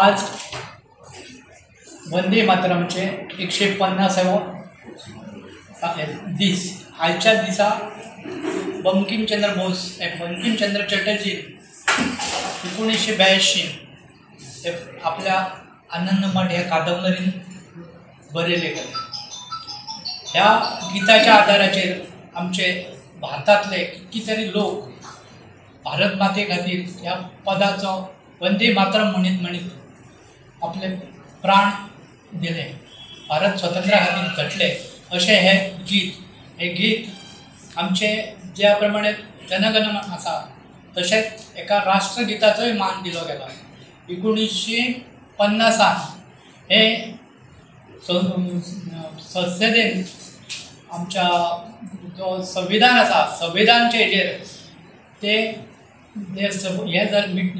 आज वंदे मातरमचे 150वा दीस। आजच्या दिसा बंकिमचंद्र बोस बंकिमचंद्र चटर्जी 1982 आपल्या आनंदमठ ह्या कादंबरीन बरयले गेले। ह्या गीताच्या आधाराचेर आमचे भारतातले कितीतरी लोक भारत माते खातीर ह्या पदाचो वंदे मातरम म्हणीत आपले प्राण दिले, भारत स्वतंत्र्या खातीर झटले अशें हे गीत आमचे ज्या प्रमाणे जनगण आसा तशेंच एका राष्ट्रगिताचोय मान दिलो गेला। 1950 हे संसदेन आमच्या जो संविधान आसा संविधानचे हेजेर ते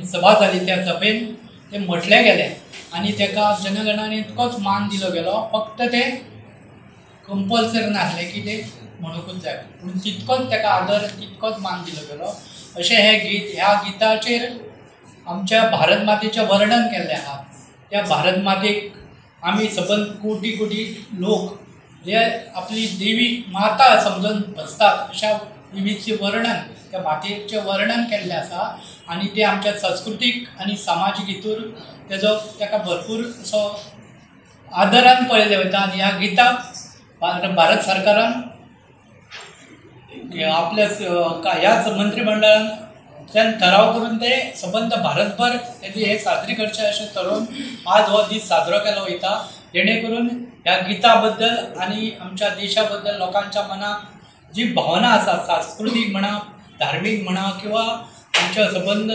सभा जाली, त्या सभेन ते म्हटले गेले आणि तेका जनगणाने इतकोच मान दिलो गेलो। फक्त ते कंपल्सरी नासले की ते म्हणूकच जाय, पूण तितकोच तेका आदर तितकोच मान दिलो गेलो। अशें हे गीत, ह्या गिताचेर आमच्या भारत मातेचें वर्णन केल्लें आहा। त्या भारत मातेक आमी सबंद कोटी कोटी लोक जे आपली देवी माता समजून बसतात अशा देवीचे वर्णन, त्या मातेचें वर्णन केल्लें आसा आणि ते आमच्या सांस्कृतीक आणि सामाजीक हितूर तेका भरपूर असो आदरान पळयले वयता। आणि ह्या गिताक भारत सरकारान आपल्या ह्याच मंत्रिमंडळान ठराव करून ते सबंद भारतभर तेजी हे साजरी करचे अशें ठरोवन आज हो दीस साजरो केलो वयता, जेणे करून ह्या गिता बद्दल आणि आमच्या देशा बद्दल लोकांच्या मनात जी भावना आसा, सांस्कृतीक म्हणा, धार्मीक म्हणा किंवा आमच्या सबंद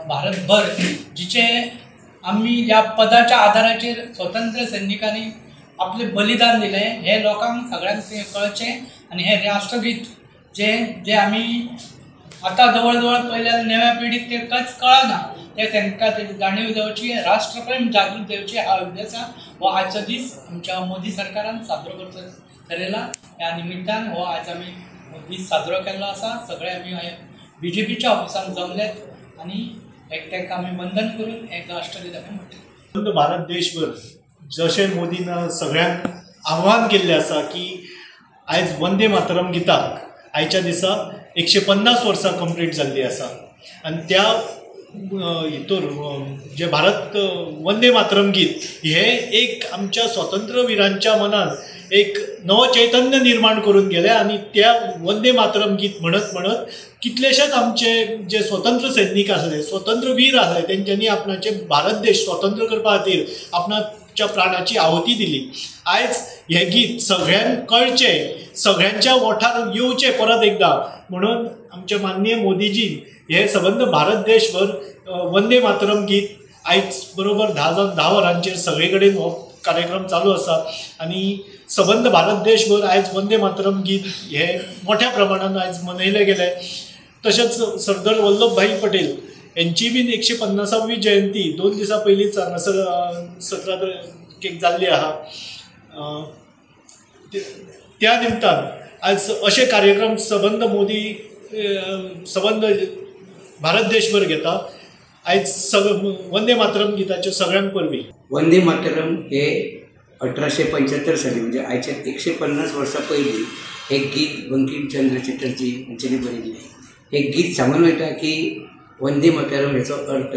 भारतभर जिचे आम्ही ह्या पदाच्या आधाराचेर स्वतंत्र सैनिकांनी आपले बलिदान दिले हे लोकांक सगळ्यांक कळचें। आणि हे राष्ट्रगीत जे आम्ही आता जवळ जवळ पहिल्या नव्या पिढीक ते कांयच कळना, ते तांकां तेजी जाणीव जावची, राष्ट्रप्रेम जागृत जावची हा उद्देशान हो आजचो दीस आमच्या मोदी सरकारान साजरो करचो थारायला। ह्या निमित्तान हो आज आमी दीस साजरो केल्लो आसा। सगळे आमी BJPच्या ऑफिसान जमलेत आणि एकट्याक आमी वंदन करून एक राष्ट्रगीत आमी म्हणटले। भारत देशभर जशें मोदीन सगळ्यांक आव्हान केल्लें आसा की आयज वंदे मातरम गिताक आयच्या दिसा 150 वर्सां कंप्लीट जाल्ली आसा आणि त्या हितूर जे भारत वंदे मातरम गीत हे एक आमच्या स्वातंत्र्यवीरांच्या मनान एक नवं चैतन्य निर्माण करून गेले। आणि त्या वंदे मातरम गीत म्हणत कितलेशेच आमचे जे स्वतंत्र सैनिक आसले, स्वतंत्रवीर आसले, तेंच्यांनी आपणाचे भारत देश स्वतंत्र करपा खातीर आपणाच्या प्राणाची आहुती दिली। आयज हे गीत सगळ्यांक कळचें, सगळ्यांच्या ओठार येवचें परत एकदा म्हणून आमचे माननीय मोदीजीन हे सबंद भारत देशभर वंदे मातरम गीत आयज बरोबर 10 वरांचेर सगळे कडेन हो कार्यक्रम चालू आसा। आणि सबंद भारत देशभर आयज वंदे मातरम गीत हे मोठ्या प्रमाणात आयज मनयले गेले। तशेंच सरदार वल्लभभाई पटेल यांची बीन 150वी जयंती 2 दिसां पयलींच हांगासर 17 तारखेक जाल्ली आहा। त्या निमतान आज असे कार्यक्रम सबंद मोदी सबंद भारत देशभर घेता। आयज वंदे मातरम गिताचे सगळ्यांक परबीं। वंदे मातरम हे 1875 साली म्हणजे आयच्या 150 वर्सां पयलीं हे गीत बंकिमचंद्र चटर्जी हांच्यांनी बरयल्लें। हे गीत सांगून वयता की वंदे मातरम हेचो अर्थ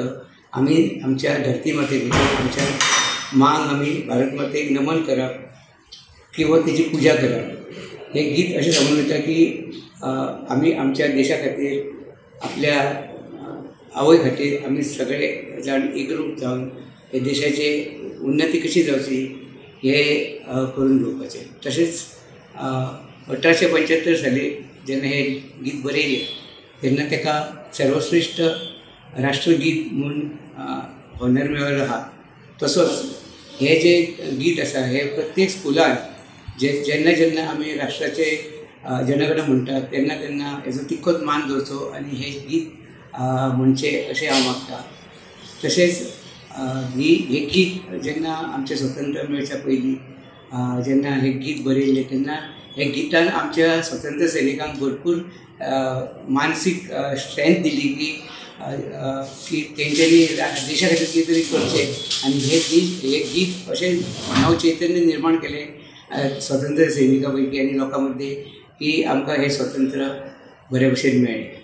आमी आमच्या धरती मातेक आमच्या मांक आमी भारत मातेक नमन करप किंवा तेजी पुजा करप। हे गीत अशें सांगून वयता की आमी आमच्या देशा खातीर आपल्या आवय खातीर आमी सगळे जाण एकरूप जावन हे देशाचे उन्नती कशी जावची हे करून घेवपाचें। तशेंच 1875 साली जेन्ना हे गीत बरयलें तेन्ना तेका सर्वश्रेष्ठ राष्ट्रगीत म्हणून हॉनर मेळ्ळो आहा। तसोच हे जे गीत आसा हे प्रत्येक स्कुलान जेन्ना जेन्ना आमी राष्ट्राचे जनगण म्हणटात तेन्ना तेन्ना हेजो तितकोच मान दवरचो आणि हे गीत म्हणचे अशें हांव मागतां। तशेंच हे गीत जेन्ना आमचें स्वतंत्र मेळच्या पयलीं जेन्ना हे गीत बरयलें तेन्ना हे गितान आमच्या स्वतंत्र सैनिकांक भरपूर मानसीक स्ट्रेंथ दिली की की तेंच्यांनी देशा खातीर कितें तरी करचें आनी हे गीत अशें नवचैतन्य निर्माण केलें स्वतंत्र सैनिकां पैकी आनी लोकां मदीं की आमकां हें स्वतंत्र बरे भशेन मेळ्ळें.